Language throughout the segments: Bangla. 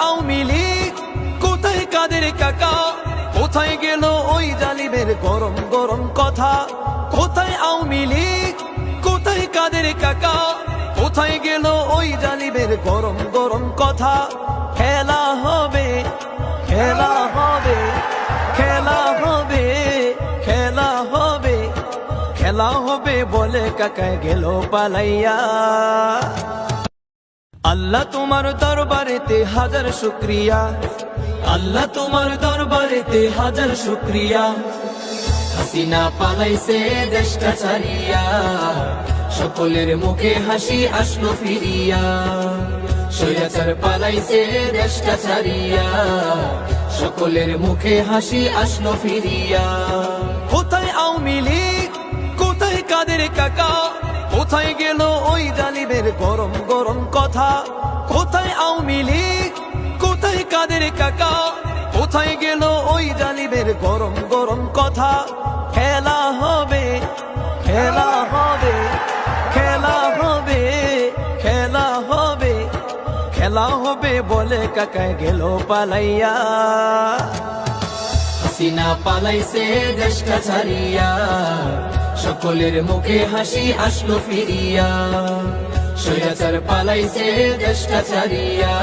আওয়ামী লীগ, কোথায় কাদের কাকা, কোথায় গেল ওই জালিমের গরম গরম কথা? কোথায় আওয়ামী লীগ, কোথায় কাদের কাকা, কোথায় গেল ওই জালিমের গরম গরম কথা? খেলা হবে, খেলা হবে, খেলা হবে, খেলা হবে, খেলা হবে বলে কাকায় গেল পালাইয়া। আল্লাহ তোমার দরবারেতে হাজার শুকরিয়া, আল্লাহ তোমার দরবারেতে হাজার শুকরিয়া। হাসিনা পালাইছে দেশটা ছাড়িয়া, সকলের মুখে হাসি আসলো ফিরিয়া। স্বৈরাচার পালাইছে দেশটা ছাড়িয়া, সকলের মুখে হাসি আসলো ফিরিয়া। কোথায় আওয়ামী লীগ, কোথায় কাদের কাকা, কোথায় গেল ওই জালিমের গরম গরম কথা? কোথায় আওয়ামী লীগ, কোথায় কাদের কাকা, কোথায় গেল ওই জালিমের গরম গরম কথা? খেলা হবে, খেলা হবে, খেলা হবে, খেলা হবে, খেলা হবে বলে কাকায় গেল পালাইয়া। হাসিনা পালাইছে দেশটা ছাড়িয়া, সকলের মুখে হাসি আসলো ফিরিয়া। স্বৈরাচার পালাইছে দেশটা ছাড়িয়া,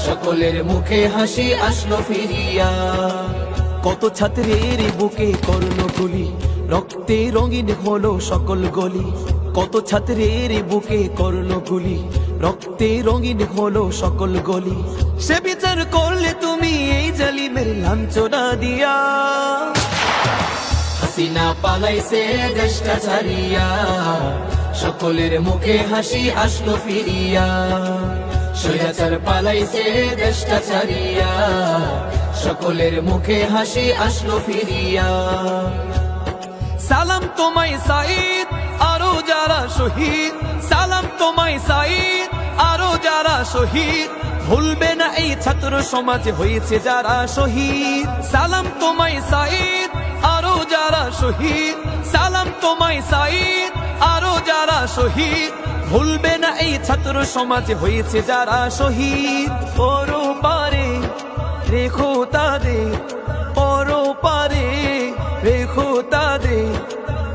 সকলের মুখে হাসি আসলো ফিরিয়া। কত ছাত্রের বুকে করলো গুলি, রক্তে রঙিন হলো সকল গলি। কত ছাত্রের বুকে করলো গুলি, রক্তে রঙিন হলো সকল গলি। সে বিচার করলে তুমি এই জালিমের লাঞ্ছনা দিয়া। হাসিনা পালাইছে দেশটা ছাড়িয়া, সকলের মুখে হাসি আসলো ফিরিয়া। স্বৈরাচার পালাইছে দেশটা ছাড়িয়া, সকলের মুখে হাসি আসলো ফিরিয়া। সালাম তোমায় সাঈদ, আরো যারা শহীদ, সালাম তোমায় সাঈদ, আরো যারা শহীদ। ভুলবে না এই ছাত্র সমাজে হয়েছে যারা শহীদ। সালাম তোমায় সাঈদ, আরো যারা শহীদ, সালাম তোমায় সাঈদ, আরো যারা শহীদ। ভুলবে না এই ছাত্র সমাজে হয়েছে যারা শহীদ। ওরো পারে রেখো তাদের, ওরো পারে রেখো তাদের,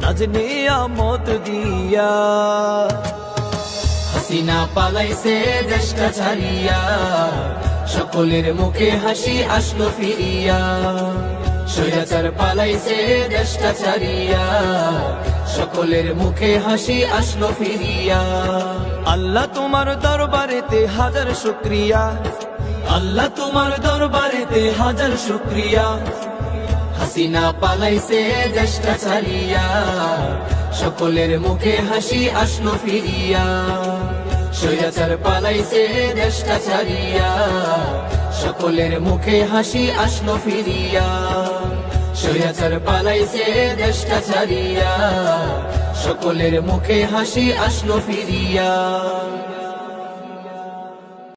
নাজনে আমত দিয়া। হাসিনা পালাইছে দেশটা ছাড়িয়া, সকলের মুখে হাসি আসলো ফিরিয়া। স্বৈরাচার পালাইছে দেশটা ছাড়িয়া, সকলের মুখে হাসি আসলো ফিরিয়া। আল্লাহ তোমার দরবারেতে হাজার শুকরিয়া, আল্লাহ তোমার দরবারেতে হাজার শুকরিয়া। হাসিনা পালাইছে দেশটা ছাড়িয়া, সকলের মুখে হাসি আসলো ফিরিয়া। স্বৈরাচার পালাইছে দেশটা ছাড়িয়া, সকলের মুখে হাসি আসলো ফিরিয়া। স্বৈরাচার পালাইছে দেশটা ছাড়িয়া, সকলের মুখে হাসি আসলো ফিরিয়া।